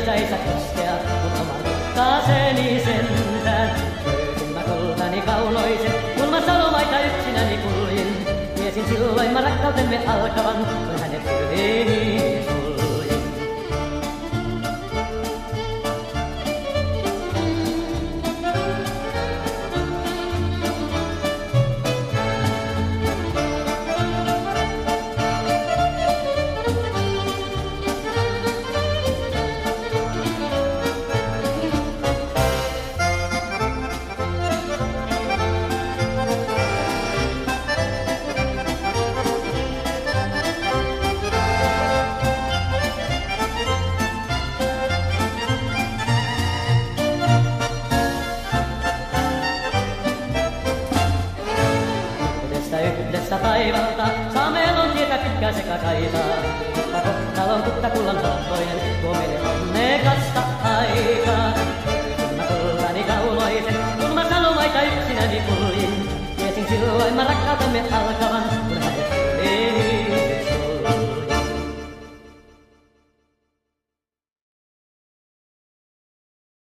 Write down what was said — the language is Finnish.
ei saisi koskea, mut oman rakkaaseni sentään. Löysin mä kultani kaunoisen, kun mä salomaita yksinäni kuljin. Tiesin silloin mä rakkautemme alkavan, kun hänet syliini suljin. Yhdessä taivalta saamelon tietä pitkä sekä kaitaa. Mutta kohtalon kutta kullan halkoinen tuo meille onnekasta aikaa. Löysin mä kultani kaunoisen, kun mä salomaita yksinäni kuljin. Tiesin silloin mä rakkautemme alkavan.